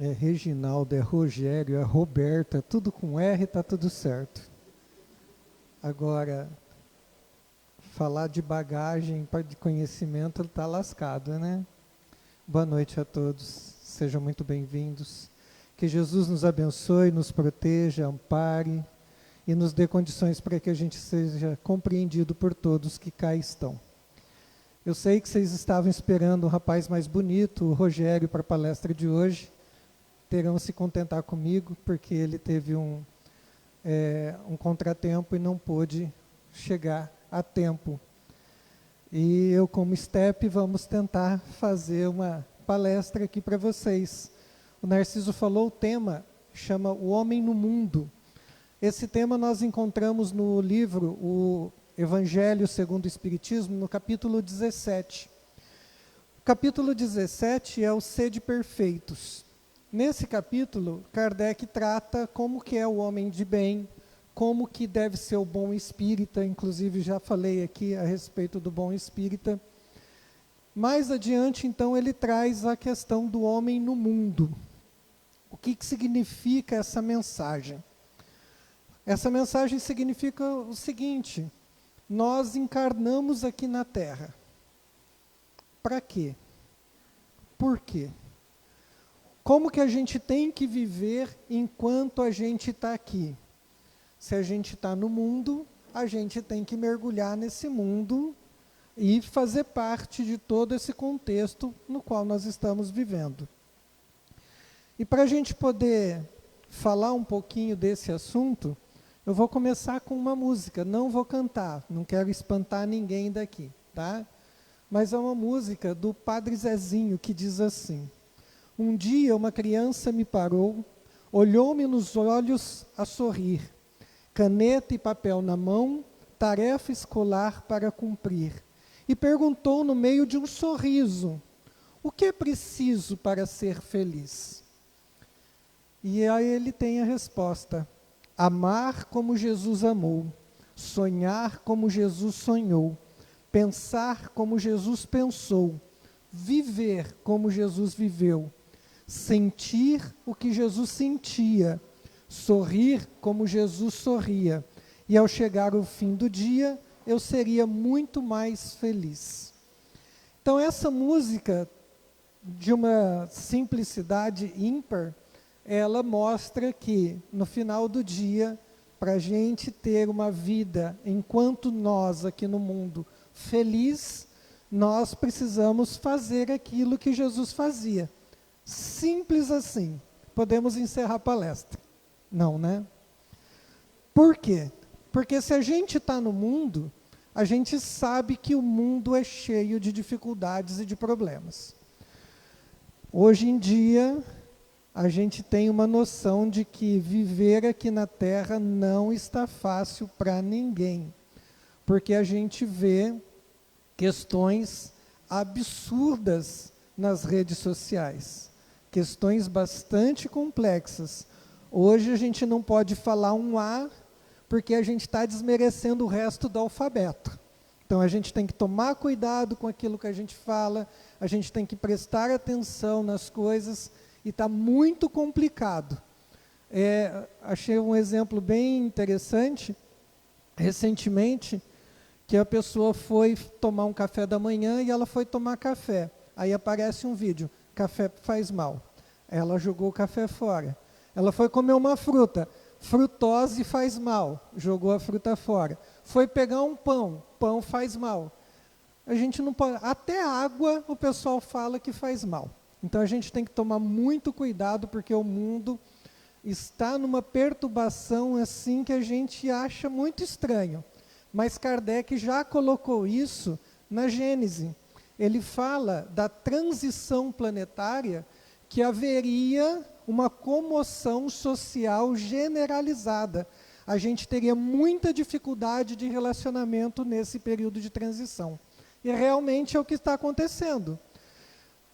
É Reginaldo, é Rogério, é Roberto, é tudo com R, tá tudo certo. Agora, falar de bagagem, de conhecimento, tá lascado, né? Boa noite a todos, sejam muito bem-vindos. Que Jesus nos abençoe, nos proteja, ampare e nos dê condições para que a gente seja compreendido por todos que cá estão. Eu sei que vocês estavam esperando um rapaz mais bonito, o Rogério, para a palestra de hoje. Terão se contentar comigo, porque ele teve um contratempo e não pôde chegar a tempo. E eu, como STEP, vamos tentar fazer uma palestra aqui para vocês. O Narciso falou, o tema chama O Homem no Mundo. Esse tema nós encontramos no livro O Evangelho segundo o Espiritismo, no capítulo 17. O capítulo 17 é o Sede Perfeitos. Nesse capítulo, Kardec trata como que é o homem de bem, como que deve ser o bom espírita, inclusive já falei aqui a respeito do bom espírita. Mais adiante, então, ele traz a questão do homem no mundo. O que significa essa mensagem? Essa mensagem significa o seguinte: nós encarnamos aqui na Terra. Para quê? Por quê? Como que a gente tem que viver enquanto a gente está aqui? Se a gente está no mundo, a gente tem que mergulhar nesse mundo e fazer parte de todo esse contexto no qual nós estamos vivendo. E para a gente poder falar um pouquinho desse assunto, eu vou começar com uma música, não vou cantar, não quero espantar ninguém daqui, tá? Mas é uma música do Padre Zezinho que diz assim: um dia uma criança me parou, olhou-me nos olhos a sorrir, caneta e papel na mão, tarefa escolar para cumprir, e perguntou no meio de um sorriso: o que é preciso para ser feliz? E aí ele tem a resposta: amar como Jesus amou, sonhar como Jesus sonhou, pensar como Jesus pensou, viver como Jesus viveu, sentir o que Jesus sentia, sorrir como Jesus sorria, e ao chegar o fim do dia, eu seria muito mais feliz. Então essa música, de uma simplicidade ímpar, ela mostra que no final do dia, para a gente ter uma vida, enquanto nós aqui no mundo, feliz, nós precisamos fazer aquilo que Jesus fazia. Simples assim. Podemos encerrar a palestra. Não, né? Por quê? Porque se a gente está no mundo, a gente sabe que o mundo é cheio de dificuldades e de problemas. Hoje em dia, a gente tem uma noção de que viver aqui na Terra não está fácil para ninguém. Porque a gente vê questões absurdas nas redes sociais. Questões bastante complexas. Hoje a gente não pode falar um A, porque a gente está desmerecendo o resto do alfabeto. Então a gente tem que tomar cuidado com aquilo que a gente fala, a gente tem que prestar atenção nas coisas, e está muito complicado. Achei um exemplo bem interessante, recentemente, que a pessoa foi tomar um café da manhã e ela foi tomar café. Aí aparece um vídeo: café faz mal. Ela jogou o café fora. Ela foi comer uma fruta: frutose faz mal. Jogou a fruta fora. Foi pegar um pão: pão faz mal. A gente não pode, até água o pessoal fala que faz mal. Então a gente tem que tomar muito cuidado, porque o mundo está numa perturbação assim que a gente acha muito estranho. Mas Kardec já colocou isso na Gênese. Ele fala da transição planetária, que haveria uma comoção social generalizada. A gente teria muita dificuldade de relacionamento nesse período de transição. E realmente é o que está acontecendo.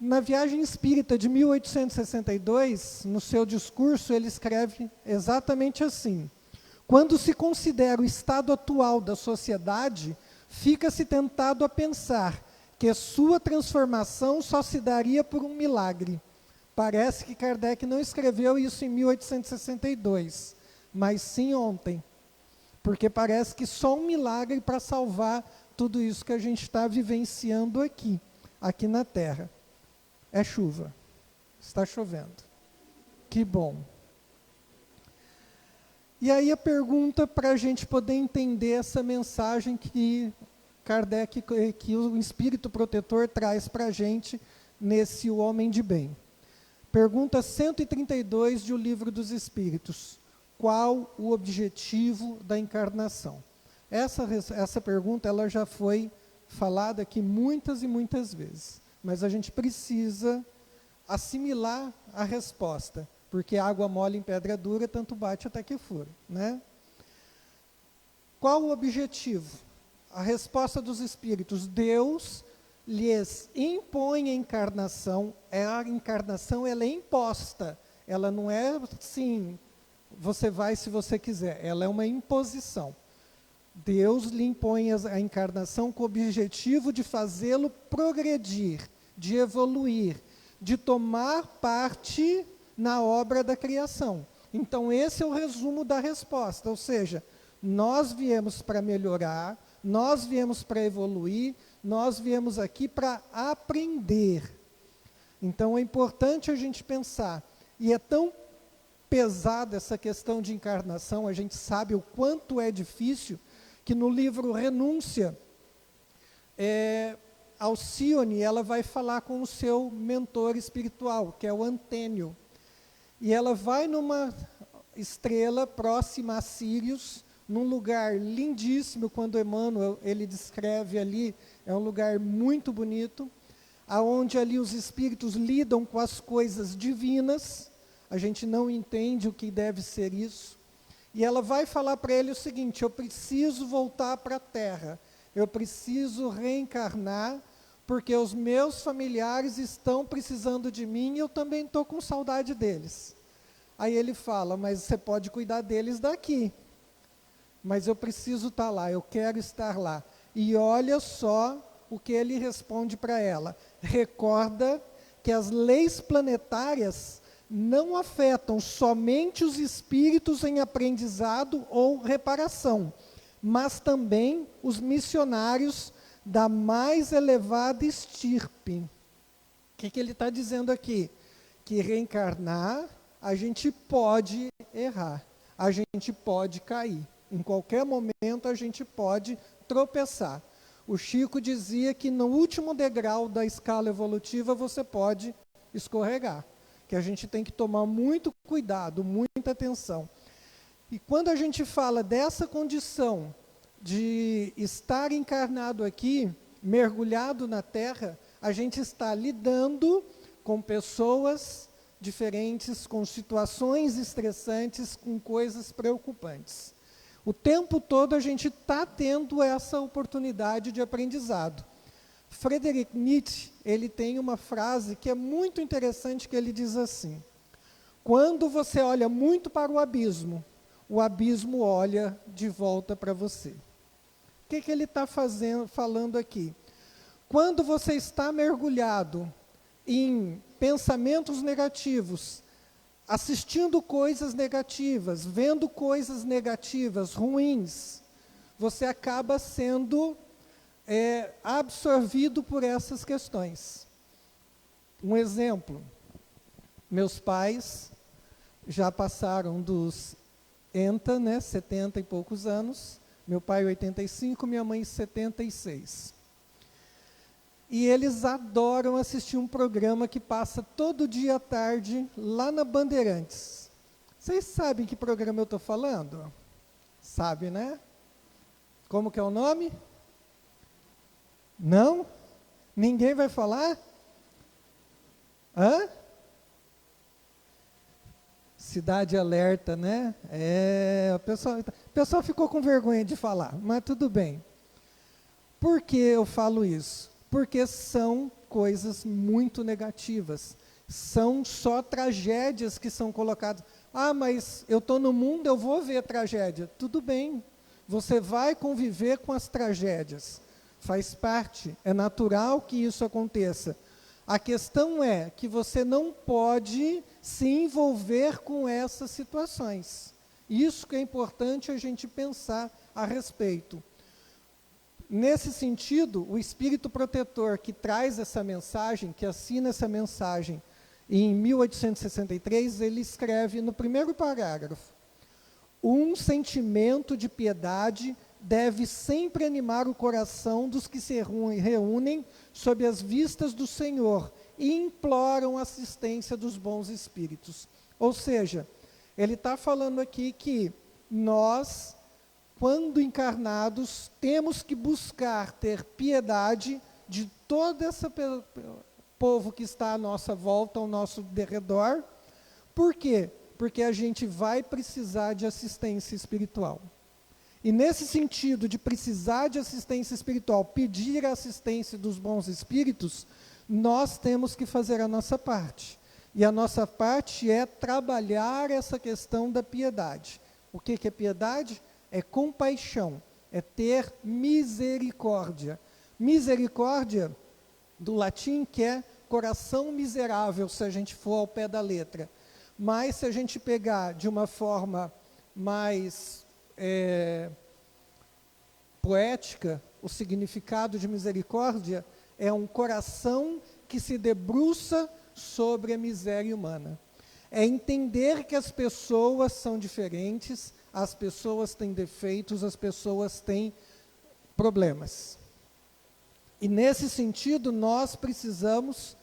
Na Viagem Espírita de 1862, no seu discurso, ele escreve exatamente assim: quando se considera o estado atual da sociedade, fica-se tentado a pensar que sua transformação só se daria por um milagre. Parece que Kardec não escreveu isso em 1862, mas sim ontem. Porque parece que só um milagre para salvar tudo isso que a gente está vivenciando aqui na Terra. É chuva. Está chovendo. Que bom. E aí a pergunta para a gente poder entender essa mensagem que Kardec, que o Espírito Protetor traz para a gente nesse O Homem de Bem. Pergunta 132 de O Livro dos Espíritos. Qual o objetivo da encarnação? Essa pergunta ela já foi falada aqui muitas e muitas vezes, mas a gente precisa assimilar a resposta, porque água mole em pedra dura, tanto bate até que fura, né? Qual o objetivo? A resposta dos Espíritos: Deus lhes impõe a encarnação ela é imposta, ela não é assim, você vai se você quiser, ela é uma imposição. Deus lhe impõe a encarnação com o objetivo de fazê-lo progredir, de evoluir, de tomar parte na obra da criação. Então esse é o resumo da resposta, ou seja, nós viemos para melhorar, nós viemos para evoluir, nós viemos aqui para aprender. Então é importante a gente pensar, e é tão pesada essa questão de encarnação, a gente sabe o quanto é difícil, que no livro Renúncia, Alcione, ela vai falar com o seu mentor espiritual, que é o Antênio, e ela vai numa estrela próxima a Sírius, num lugar lindíssimo, quando Emmanuel, ele descreve ali, é um lugar muito bonito, aonde ali os espíritos lidam com as coisas divinas, a gente não entende o que deve ser isso, e ela vai falar para ele o seguinte: eu preciso voltar para a Terra, eu preciso reencarnar, porque os meus familiares estão precisando de mim e eu também estou com saudade deles. Aí ele fala: mas você pode cuidar deles daqui, mas eu preciso estar lá, eu quero estar lá. E olha só o que ele responde para ela: recorda que as leis planetárias não afetam somente os espíritos em aprendizado ou reparação, mas também os missionários da mais elevada estirpe. O que ele está dizendo aqui? Que reencarnar, a gente pode errar, a gente pode cair. Em qualquer momento a gente pode tropeçar. O Chico dizia que no último degrau da escala evolutiva você pode escorregar, que a gente tem que tomar muito cuidado, muita atenção. E quando a gente fala dessa condição de estar encarnado aqui, mergulhado na Terra, a gente está lidando com pessoas diferentes, com situações estressantes, com coisas preocupantes. O tempo todo a gente está tendo essa oportunidade de aprendizado. Friedrich Nietzsche, ele tem uma frase que é muito interessante, que ele diz assim: quando você olha muito para o abismo olha de volta para você. O que ele está falando aqui? Quando você está mergulhado em pensamentos negativos, assistindo coisas negativas, vendo coisas negativas, ruins, você acaba sendo absorvido por essas questões. Um exemplo: meus pais já passaram dos 70 e poucos anos, meu pai 85, minha mãe 76. E eles adoram assistir um programa que passa todo dia à tarde, lá na Bandeirantes. Vocês sabem que programa eu estou falando? Sabe, né? Como que é o nome? Não? Ninguém vai falar? Hã? Cidade Alerta, né? O pessoal ficou com vergonha de falar, mas tudo bem. Por que eu falo isso? Porque são coisas muito negativas. São só tragédias que são colocadas. Ah, mas eu estou no mundo, eu vou ver tragédia. Tudo bem, você vai conviver com as tragédias. Faz parte, é natural que isso aconteça. A questão é que você não pode se envolver com essas situações. Isso que é importante a gente pensar a respeito. Nesse sentido, o Espírito Protetor que traz essa mensagem, que assina essa mensagem, em 1863, ele escreve no primeiro parágrafo: um sentimento de piedade deve sempre animar o coração dos que se reúnem sob as vistas do Senhor e imploram a assistência dos bons espíritos. Ou seja, ele está falando aqui que nós, quando encarnados, temos que buscar ter piedade de todo esse povo que está à nossa volta, ao nosso derredor. Por quê? Porque a gente vai precisar de assistência espiritual. E nesse sentido de precisar de assistência espiritual, pedir a assistência dos bons espíritos, nós temos que fazer a nossa parte. E a nossa parte é trabalhar essa questão da piedade. O que é piedade? É compaixão, é ter misericórdia. Misericórdia, do latim, que é coração miserável, se a gente for ao pé da letra. Mas se a gente pegar de uma forma mais poética, o significado de misericórdia é um coração que se debruça sobre a miséria humana. É entender que as pessoas são diferentes, as pessoas têm defeitos, as pessoas têm problemas. E nesse sentido, nós precisamos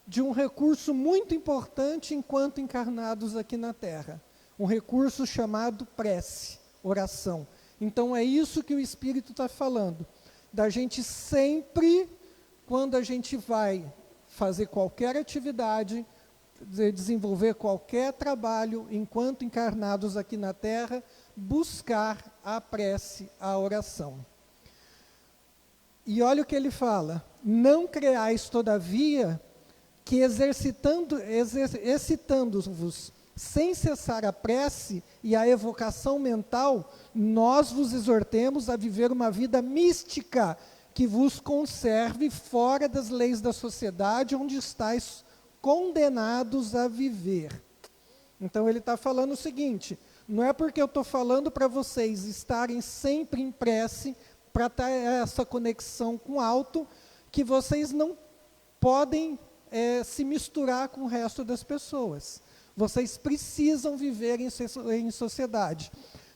de um recurso muito importante enquanto encarnados aqui na Terra. Um recurso chamado prece, oração. Então é isso que o Espírito está falando. Da gente sempre, quando a gente vai fazer qualquer atividade, desenvolver qualquer trabalho, enquanto encarnados aqui na Terra, buscar a prece, a oração. E olha o que ele fala: não creais, todavia, que excitando-vos sem cessar a prece e a evocação mental, nós vos exortemos a viver uma vida mística que vos conserve fora das leis da sociedade onde estáis condenados a viver. Então ele está falando o seguinte: não é porque eu estou falando para vocês estarem sempre em prece, para ter essa conexão com o alto, que vocês não podem se misturar com o resto das pessoas. Vocês precisam viver em sociedade.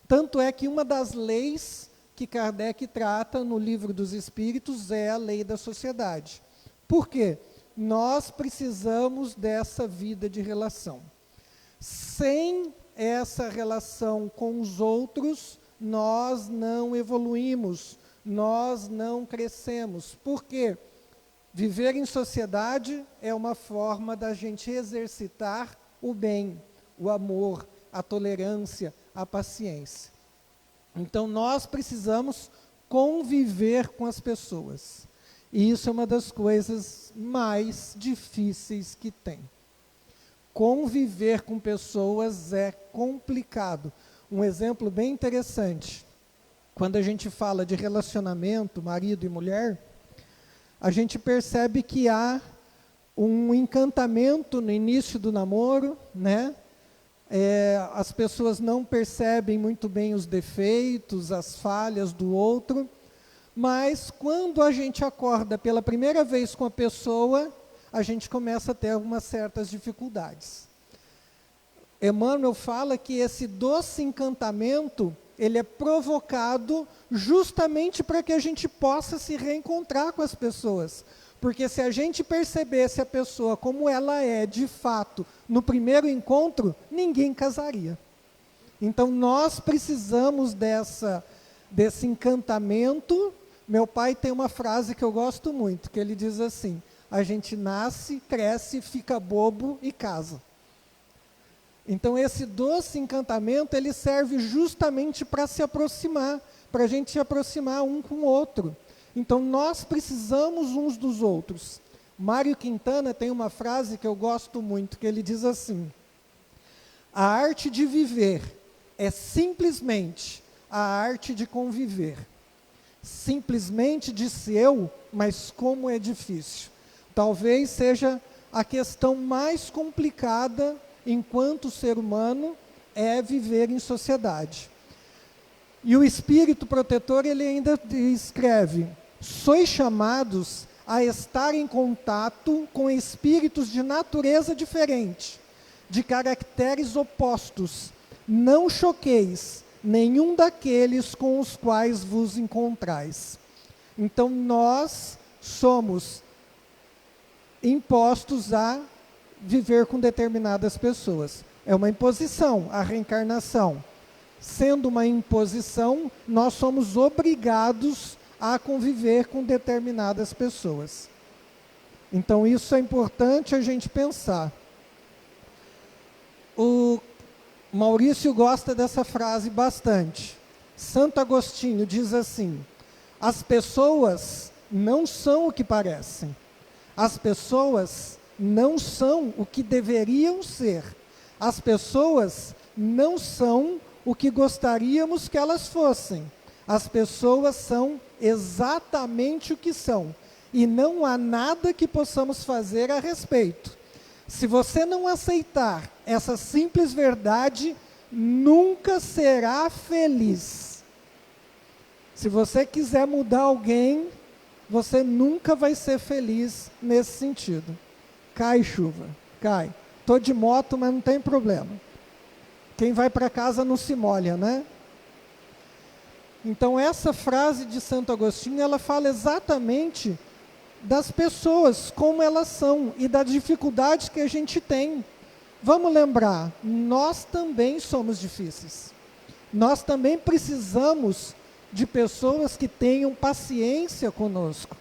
Tanto é que uma das leis que Kardec trata no Livro dos Espíritos é a lei da sociedade. Por quê? Nós precisamos dessa vida de relação. Sem essa relação com os outros, nós não evoluímos, nós não crescemos. Por quê? Viver em sociedade é uma forma da gente exercitar o bem, o amor, a tolerância, a paciência. Então, nós precisamos conviver com as pessoas. E isso é uma das coisas mais difíceis que tem. Conviver com pessoas é complicado. Um exemplo bem interessante: quando a gente fala de relacionamento, marido e mulher, a gente percebe que há um encantamento no início do namoro, né? As pessoas não percebem muito bem os defeitos, as falhas do outro, mas quando a gente acorda pela primeira vez com a pessoa, a gente começa a ter algumas certas dificuldades. Emmanuel fala que esse doce encantamento, ele é provocado justamente para que a gente possa se reencontrar com as pessoas. Porque se a gente percebesse a pessoa como ela é de fato no primeiro encontro, ninguém casaria. Então nós precisamos desse encantamento. Meu pai tem uma frase que eu gosto muito, que ele diz assim: a gente nasce, cresce, fica bobo e casa. Então esse doce encantamento, ele serve justamente para se aproximar, para a gente se aproximar um com o outro. Então nós precisamos uns dos outros. Mário Quintana tem uma frase que eu gosto muito, que ele diz assim: a arte de viver é simplesmente a arte de conviver. Simplesmente disse eu, mas como é difícil. talvez seja a questão mais complicada enquanto ser humano é viver em sociedade. E o Espírito protetor, ele ainda escreve: sois chamados a estar em contato com espíritos de natureza diferente, de caracteres opostos. Não choqueis nenhum daqueles com os quais vos encontrais. Então, nós somos impostos a viver com determinadas pessoas. É uma imposição, a reencarnação. Sendo uma imposição, nós somos obrigados a conviver com determinadas pessoas. Então, isso é importante a gente pensar. O Maurício gosta dessa frase bastante. Santo Agostinho diz assim: as pessoas não são o que parecem. As pessoas não são o que deveriam ser. As pessoas não são o que gostaríamos que elas fossem. As pessoas são exatamente o que são. E não há nada que possamos fazer a respeito. Se você não aceitar essa simples verdade, nunca será feliz. Se você quiser mudar alguém, você nunca vai ser feliz nesse sentido. Cai chuva, cai. Estou de moto, mas não tem problema. Quem vai para casa não se molha, né? Então, essa frase de Santo Agostinho, ela fala exatamente das pessoas, como elas são, e das dificuldades que a gente tem. Vamos lembrar, nós também somos difíceis. Nós também precisamos de pessoas que tenham paciência conosco.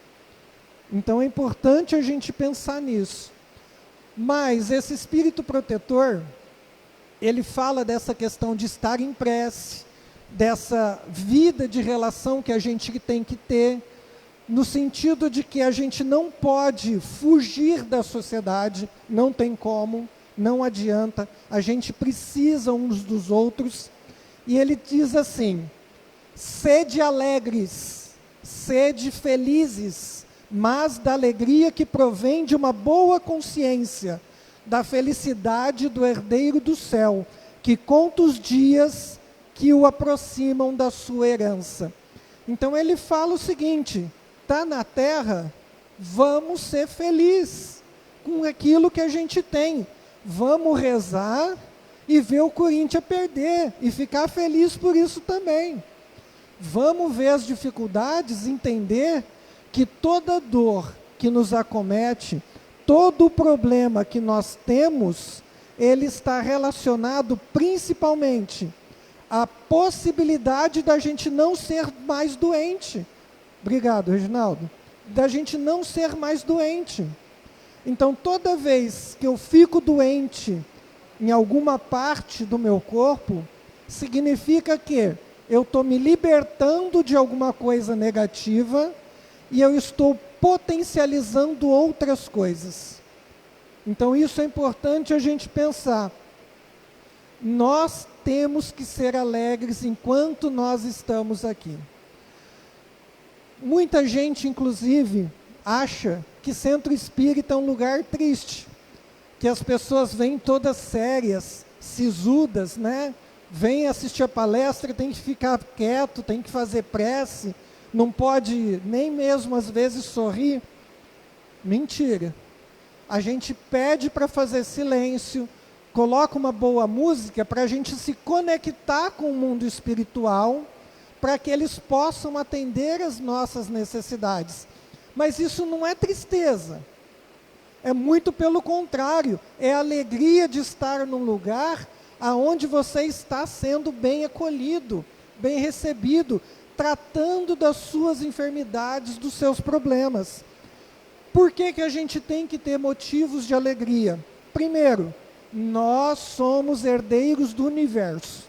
Então, é importante a gente pensar nisso. Mas esse espírito protetor, ele fala dessa questão de estar em prece, dessa vida de relação que a gente tem que ter, no sentido de que a gente não pode fugir da sociedade, não tem como, não adianta, a gente precisa uns dos outros. E ele diz assim: sede alegres, sede felizes, mas da alegria que provém de uma boa consciência, da felicidade do herdeiro do céu, que conta os dias que o aproximam da sua herança. Então ele fala o seguinte: está na terra, vamos ser felizes com aquilo que a gente tem. Vamos rezar e ver o Corinthians perder e ficar feliz por isso também. Vamos ver as dificuldades, entender que toda dor que nos acomete, todo o problema que nós temos, ele está relacionado principalmente à possibilidade da gente não ser mais doente. Obrigado, Reginaldo. Da gente não ser mais doente. Então, toda vez que eu fico doente em alguma parte do meu corpo, significa que eu estou me libertando de alguma coisa negativa e eu estou potencializando outras coisas. Então, isso é importante a gente pensar. Nós temos que ser alegres enquanto nós estamos aqui. Muita gente, inclusive, acha que centro espírita é um lugar triste, que as pessoas vêm todas sérias, sisudas, né? Vêm assistir a palestra, tem que ficar quieto, tem que fazer prece, não pode nem mesmo às vezes sorrir. Mentira. A gente pede para fazer silêncio, coloca uma boa música para a gente se conectar com o mundo espiritual, para que eles possam atender as nossas necessidades. Mas isso não é tristeza, é muito pelo contrário, é a alegria de estar num lugar aonde você está sendo bem acolhido, bem recebido, tratando das suas enfermidades, dos seus problemas. Por que que a gente tem que ter motivos de alegria? Primeiro, nós somos herdeiros do universo.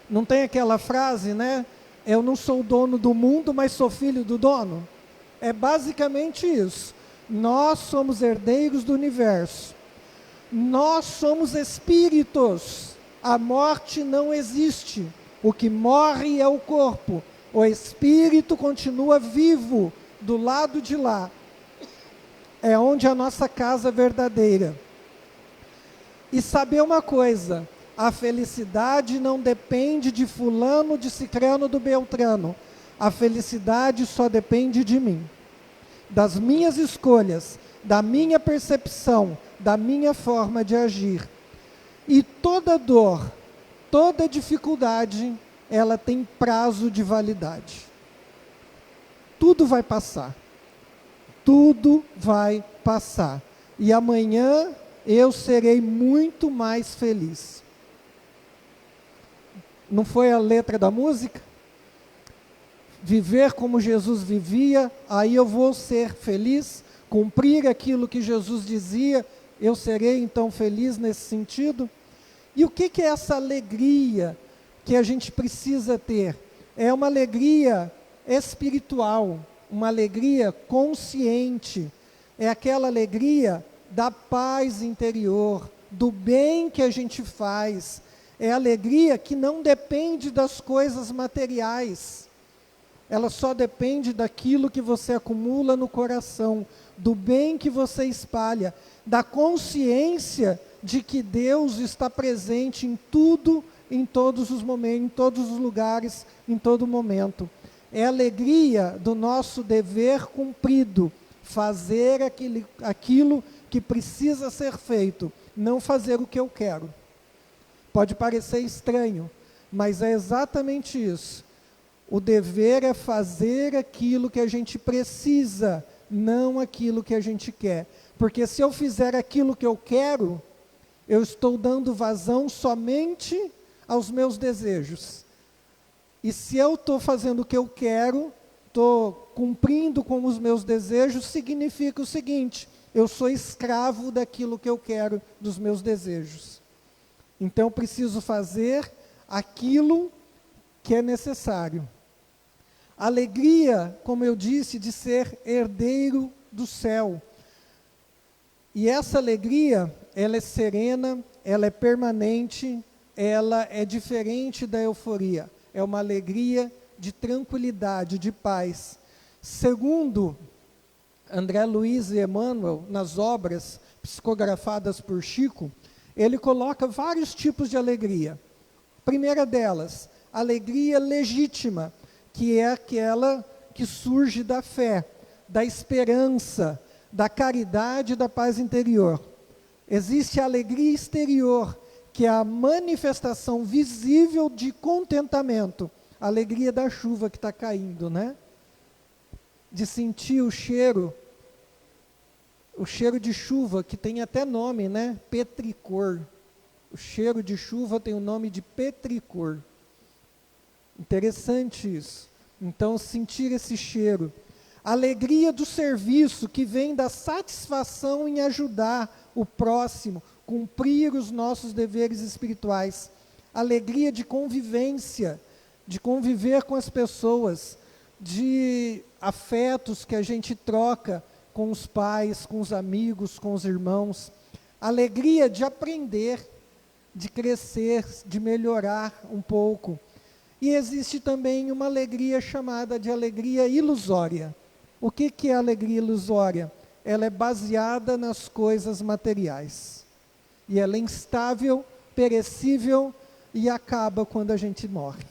Não tem aquela frase, né? Eu não sou dono do mundo, mas sou filho do dono. É basicamente isso. Nós somos herdeiros do universo. Nós somos espíritos. A morte não existe. O que morre é o corpo. O espírito continua vivo do lado de lá. é onde a nossa casa verdadeira. E saber uma coisa, a felicidade não depende de fulano, de cicrano, do beltrano. A felicidade só depende de mim, das minhas escolhas, da minha percepção, da minha forma de agir. E toda dor, toda dificuldade, ela tem prazo de validade. Tudo vai passar. Tudo vai passar. E amanhã eu serei muito mais feliz. Não foi a letra da música? Viver como Jesus vivia, aí eu vou ser feliz, cumprir aquilo que Jesus dizia, eu serei então feliz nesse sentido. E o que é essa alegria que a gente precisa ter? É uma alegria espiritual, uma alegria consciente, é aquela alegria da paz interior, do bem que a gente faz, é a alegria que não depende das coisas materiais, ela só depende daquilo que você acumula no coração, do bem que você espalha, da consciência de que Deus está presente em tudo, em todos os momentos, em todos os lugares, em todo momento. É a alegria do nosso dever cumprido, fazer aquilo que precisa ser feito, não fazer o que eu quero. Pode parecer estranho, mas é exatamente isso. O dever é fazer aquilo que a gente precisa, não aquilo que a gente quer. Porque se eu fizer aquilo que eu quero, eu estou dando vazão somente aos meus desejos. E se eu estou fazendo o que eu quero, estou cumprindo com os meus desejos, significa o seguinte: eu sou escravo daquilo que eu quero, dos meus desejos. Então eu preciso fazer aquilo que é necessário. Alegria, como eu disse, de ser herdeiro do céu. E essa alegria, ela é serena, ela é permanente, ela é diferente da euforia. É uma alegria de tranquilidade, de paz. Segundo André Luiz e Emmanuel, nas obras psicografadas por Chico, ele coloca vários tipos de alegria. Primeira delas, alegria legítima, que é aquela que surge da fé, da esperança, da caridade e da paz interior. Existe a alegria exterior, que é a manifestação visível de contentamento, a alegria da chuva que está caindo, né? De sentir o cheiro de chuva, que tem até nome, né? Petricor. O cheiro de chuva tem o nome de petricor. Interessante isso. Então, sentir esse cheiro. Alegria do serviço, que vem da satisfação em ajudar o próximo, cumprir os nossos deveres espirituais. Alegria de convivência, de conviver com as pessoas, de afetos que a gente troca com os pais, com os amigos, com os irmãos. Alegria de aprender, de crescer, de melhorar um pouco. E existe também uma alegria chamada de alegria ilusória. O que é a alegria ilusória? Ela é baseada nas coisas materiais. E ela é instável, perecível e acaba quando a gente morre.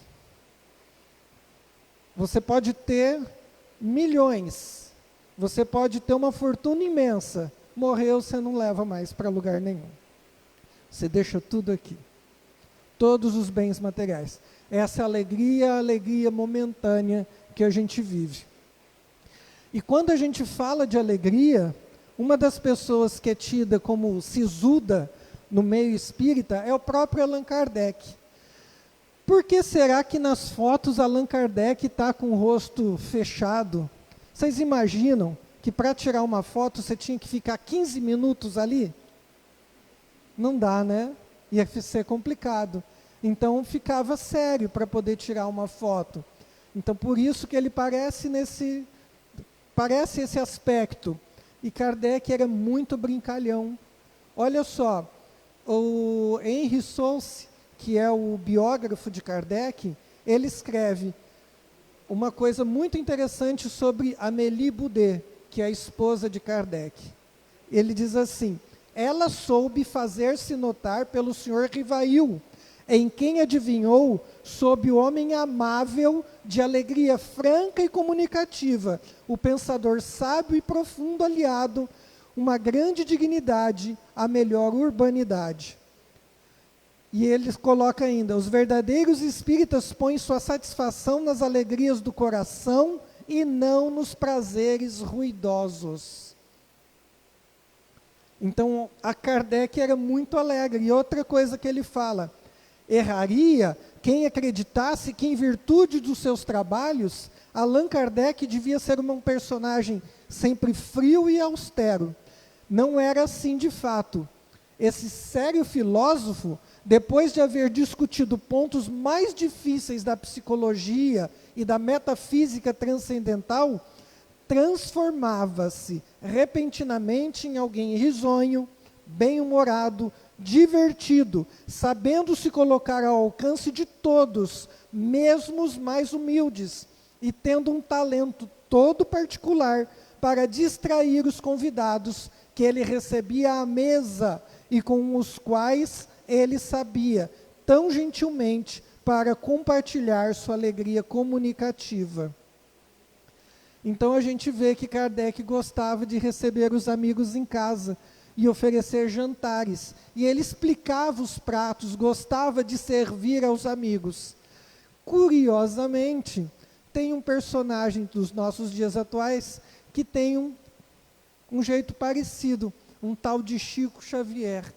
Você pode ter milhões, você pode ter uma fortuna imensa, morreu, você não leva mais para lugar nenhum. Você deixa tudo aqui. Todos os bens materiais. Essa alegria é a alegria momentânea que a gente vive. E quando a gente fala de alegria, uma das pessoas que é tida como sisuda no meio espírita é o próprio Allan Kardec. Por que será que nas fotos Allan Kardec está com o rosto fechado? Vocês imaginam que para tirar uma foto você tinha que ficar 15 minutos ali? Não dá, né? Ia ser complicado. Então ficava sério para poder tirar uma foto. Então por isso que ele parece esse aspecto. E Kardec era muito brincalhão. Olha só, o Henri Sousse, que é o biógrafo de Kardec, ele escreve uma coisa muito interessante sobre Amélie Boudet, que é a esposa de Kardec. ele diz assim: ela soube fazer-se notar pelo senhor Rivail, em quem adivinhou sob o homem amável, de alegria franca e comunicativa, o pensador sábio e profundo aliado, uma grande dignidade, a melhor urbanidade. E ele coloca ainda: os verdadeiros espíritas põem sua satisfação nas alegrias do coração e não nos prazeres ruidosos. Então, a Kardec era muito alegre. E outra coisa que ele fala: erraria quem acreditasse que, em virtude dos seus trabalhos, Allan Kardec devia ser um personagem sempre frio e austero. Não era assim de fato. Esse sério filósofo, depois de haver discutido pontos mais difíceis da psicologia e da metafísica transcendental, transformava-se repentinamente em alguém risonho, bem-humorado, divertido, sabendo se colocar ao alcance de todos, mesmo os mais humildes, e tendo um talento todo particular para distrair os convidados que ele recebia à mesa e com os quais ele sabia, tão gentilmente, para compartilhar sua alegria comunicativa. Então a gente vê que Kardec gostava de receber os amigos em casa e oferecer jantares. E ele explicava os pratos, gostava de servir aos amigos. Curiosamente, tem um personagem dos nossos dias atuais que tem um jeito parecido, um tal de Chico Xavier,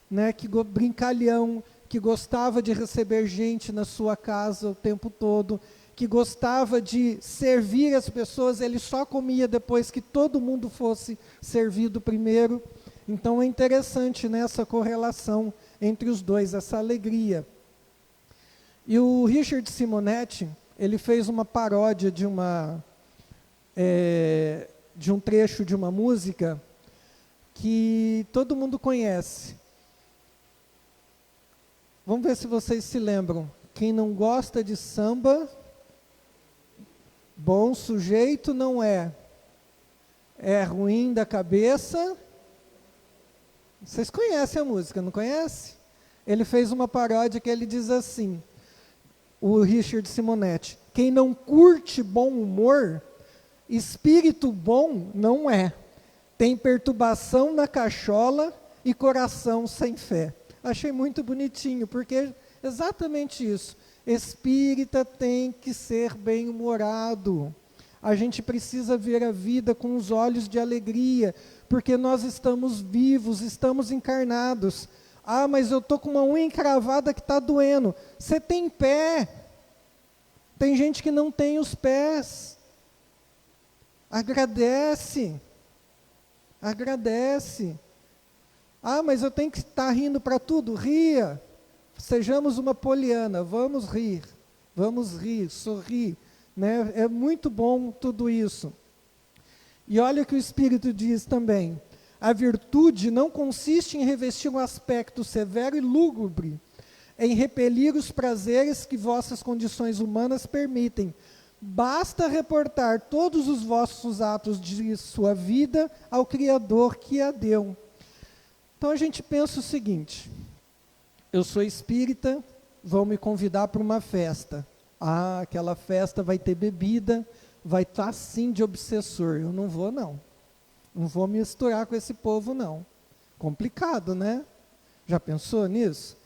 né, que brincalhão, que gostava de receber gente na sua casa o tempo todo, que gostava de servir as pessoas. Ele só comia depois que todo mundo fosse servido primeiro. Então é interessante nessa correlação entre os dois, essa alegria. E o Richard Simonetti, ele fez uma paródia de um trecho de uma música que todo mundo conhece. Vamos ver se vocês se lembram. Quem não gosta de samba, bom sujeito não é. É ruim da cabeça. Vocês conhecem a música, não conhecem? Ele fez uma paródia que ele diz assim, o Richard Simonetti: quem não curte bom humor, espírito bom não é. Tem perturbação na cachola e coração sem fé. Achei muito bonitinho, porque é exatamente isso. Espírita tem que ser bem-humorado. A gente precisa ver a vida com os olhos de alegria, porque nós estamos vivos, estamos encarnados. Ah, mas eu estou com uma unha encravada que está doendo. Você tem pé. Tem gente que não tem os pés. Agradece. Agradece. Ah, mas eu tenho que estar rindo para tudo? Ria. Sejamos uma poliana, vamos rir, sorrir. Né? É muito bom tudo isso. E olha o que o Espírito diz também: a virtude não consiste em revestir um aspecto severo e lúgubre, em repelir os prazeres que vossas condições humanas permitem. Basta reportar todos os vossos atos de sua vida ao Criador que a deu. Então a gente pensa o seguinte: eu sou espírita, vão me convidar para uma festa. Ah, aquela festa vai ter bebida, vai estar assim de obsessor. Eu não vou, não. Não vou misturar com esse povo, não. Complicado, né? Já pensou nisso?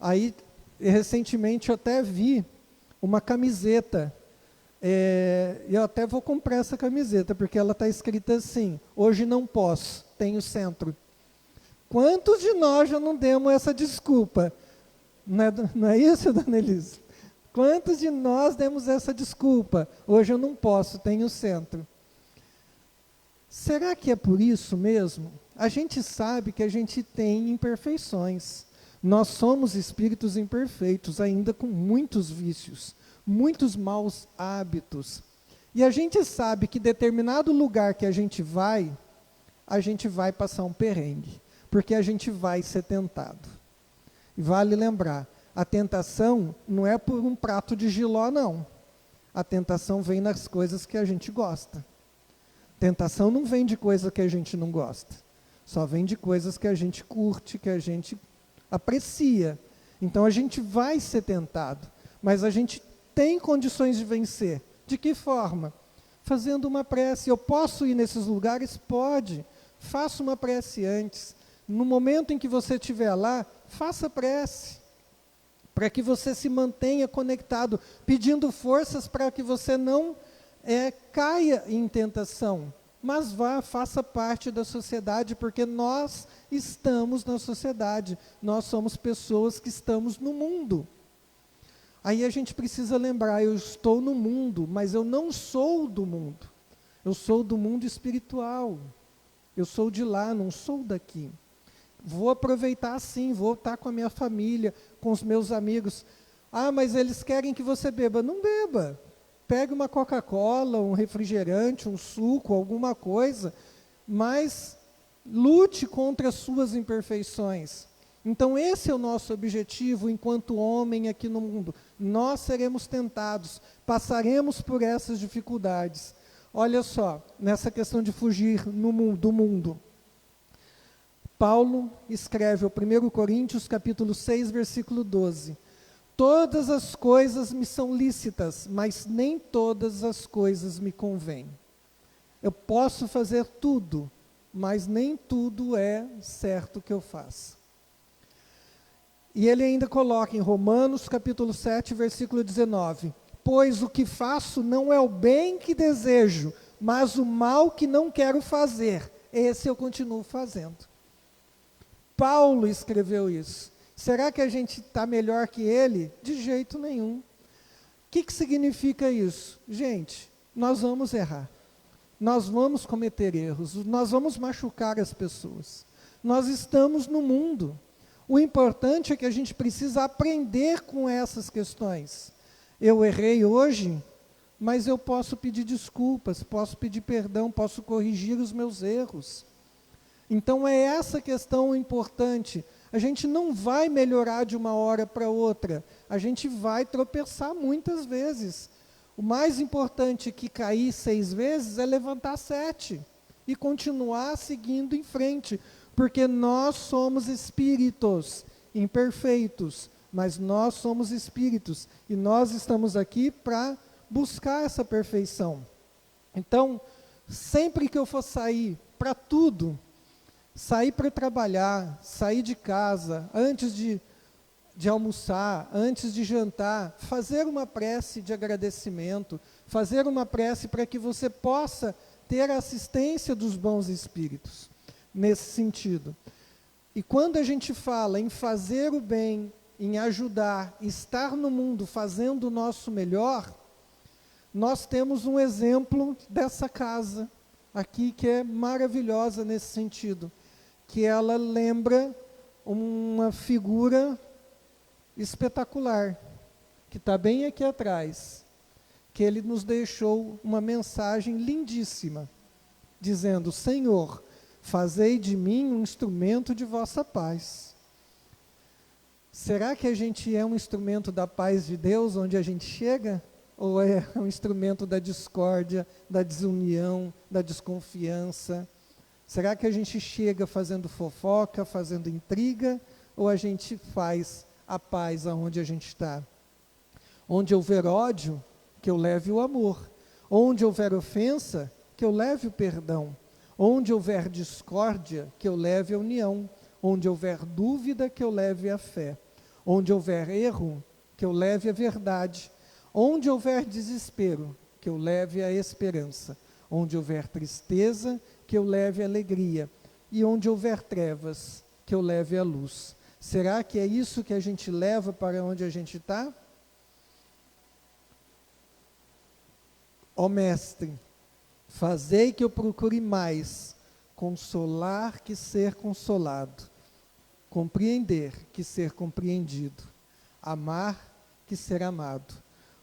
Aí, recentemente, eu até vi uma camiseta. Eu até vou comprar essa camiseta, porque ela está escrita assim: hoje não posso, tenho centro. Quantos de nós já não demos essa desculpa? Não é isso, dona Elisa? Quantos de nós demos essa desculpa? Hoje eu não posso, tenho centro. Será que é por isso mesmo? A gente sabe que a gente tem imperfeições. Nós somos espíritos imperfeitos, ainda com muitos vícios, muitos maus hábitos. E a gente sabe que determinado lugar que a gente vai passar um perrengue, porque a gente vai ser tentado. E vale lembrar, a tentação não é por um prato de jiló, não. A tentação vem nas coisas que a gente gosta. Tentação não vem de coisa que a gente não gosta. Só vem de coisas que a gente curte, que a gente aprecia. Então a gente vai ser tentado, mas a gente tem condições de vencer. De que forma? Fazendo uma prece. Eu posso ir nesses lugares? Pode. Faça uma prece antes. No momento em que você estiver lá, faça prece, para que você se mantenha conectado, pedindo forças para que você não caia em tentação. Mas vá, faça parte da sociedade, porque nós estamos na sociedade, nós somos pessoas que estamos no mundo. Aí a gente precisa lembrar, eu estou no mundo, mas eu não sou do mundo. Eu sou do mundo espiritual. Eu sou de lá, não sou daqui. Vou aproveitar sim, vou estar com a minha família, com os meus amigos. Ah, mas eles querem que você beba. Não beba. Pegue uma Coca-Cola, um refrigerante, um suco, alguma coisa, mas lute contra as suas imperfeições. Então esse é o nosso objetivo enquanto homem aqui no mundo. Nós seremos tentados, passaremos por essas dificuldades. Olha só, nessa questão de fugir do mundo. Paulo escreve ao 1 Coríntios, capítulo 6, versículo 12. Todas as coisas me são lícitas, mas nem todas as coisas me convêm. Eu posso fazer tudo, mas nem tudo é certo que eu faça. E ele ainda coloca em Romanos, capítulo 7, versículo 19. Pois o que faço não é o bem que desejo, mas o mal que não quero fazer, esse eu continuo fazendo. Paulo escreveu isso. Será que a gente está melhor que ele? De jeito nenhum. O que significa isso? Gente, nós vamos errar. Nós vamos cometer erros. Nós vamos machucar as pessoas. Nós estamos no mundo. O importante é que a gente precisa aprender com essas questões. Eu errei hoje, mas eu posso pedir desculpas, posso pedir perdão, posso corrigir os meus erros. Então é essa questão importante. A gente não vai melhorar de uma hora para outra, a gente vai tropeçar muitas vezes. O mais importante que cair 6 vezes é levantar 7 e continuar seguindo em frente, porque nós somos espíritos imperfeitos, mas nós somos espíritos e nós estamos aqui para buscar essa perfeição. Então, sempre que eu for sair para tudo, sair para trabalhar, sair de casa, antes de almoçar, antes de jantar, fazer uma prece de agradecimento, fazer uma prece para que você possa ter a assistência dos bons espíritos, nesse sentido. E quando a gente fala em fazer o bem, em ajudar, estar no mundo fazendo o nosso melhor, nós temos um exemplo dessa casa aqui que é maravilhosa nesse sentido, que ela lembra uma figura espetacular, que está bem aqui atrás, que ele nos deixou uma mensagem lindíssima, dizendo: Senhor, fazei de mim um instrumento de vossa paz. Será que a gente é um instrumento da paz de Deus onde a gente chega? Ou é um instrumento da discórdia, da desunião, da desconfiança? Será que a gente chega fazendo fofoca, fazendo intriga, ou a gente faz a paz aonde a gente está? Onde houver ódio, que eu leve o amor. Onde houver ofensa, que eu leve o perdão. Onde houver discórdia, que eu leve a união. Onde houver dúvida, que eu leve a fé. Onde houver erro, que eu leve a verdade. Onde houver desespero, que eu leve a esperança. Onde houver tristeza, que eu leve a alegria. E onde houver trevas, que eu leve a luz. Será que é isso que a gente leva para onde a gente está? Ó Mestre, fazei que eu procure mais consolar que ser consolado, compreender que ser compreendido, amar que ser amado,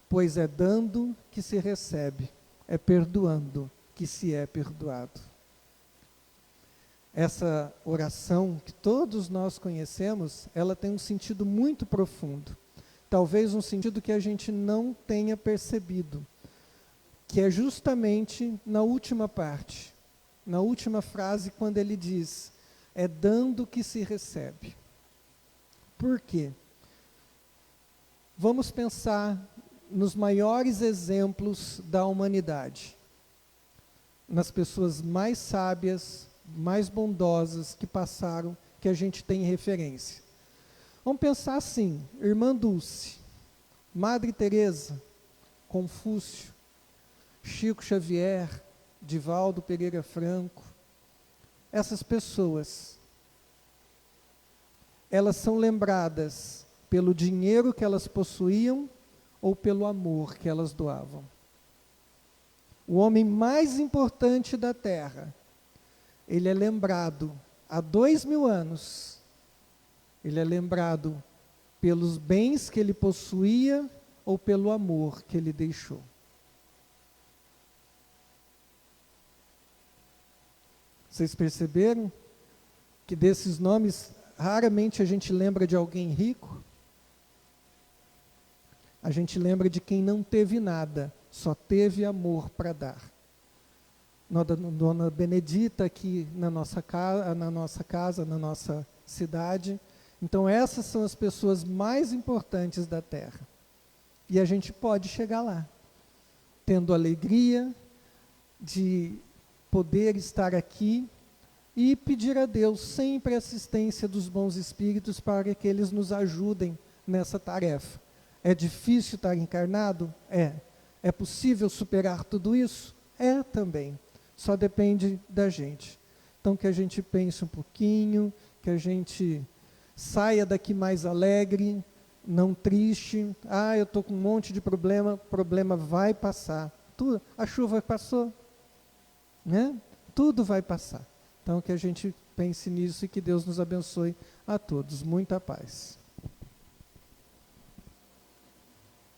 pois é dando que se recebe, é perdoando que se é perdoado. Essa oração que todos nós conhecemos, ela tem um sentido muito profundo, talvez um sentido que a gente não tenha percebido, que é justamente na última parte, na última frase, quando ele diz: É dando que se recebe. Por quê? Vamos pensar nos maiores exemplos da humanidade, nas pessoas mais sábias, mais bondosas que passaram, que a gente tem referência. Vamos pensar assim: Irmã Dulce, Madre Teresa, Confúcio, Chico Xavier, Divaldo Pereira Franco. Essas pessoas, elas são lembradas pelo dinheiro que elas possuíam ou pelo amor que elas doavam. O homem mais importante da Terra, ele é lembrado há 2000 anos, ele é lembrado pelos bens que ele possuía ou pelo amor que ele deixou. Vocês perceberam que desses nomes, raramente a gente lembra de alguém rico? A gente lembra de quem não teve nada, só teve amor para dar. Dona Benedita aqui na nossa casa, na nossa cidade. Então essas são as pessoas mais importantes da Terra. E a gente pode chegar lá, tendo alegria de poder estar aqui e pedir a Deus sempre a assistência dos bons espíritos para que eles nos ajudem nessa tarefa. É difícil estar encarnado? É. É possível superar tudo isso? É também. Só depende da gente. Então que a gente pense um pouquinho, que a gente saia daqui mais alegre, não triste. Ah, eu estou com um monte de problema vai passar. A chuva passou, né? Tudo vai passar. Então que a gente pense nisso e que Deus nos abençoe a todos. Muita paz.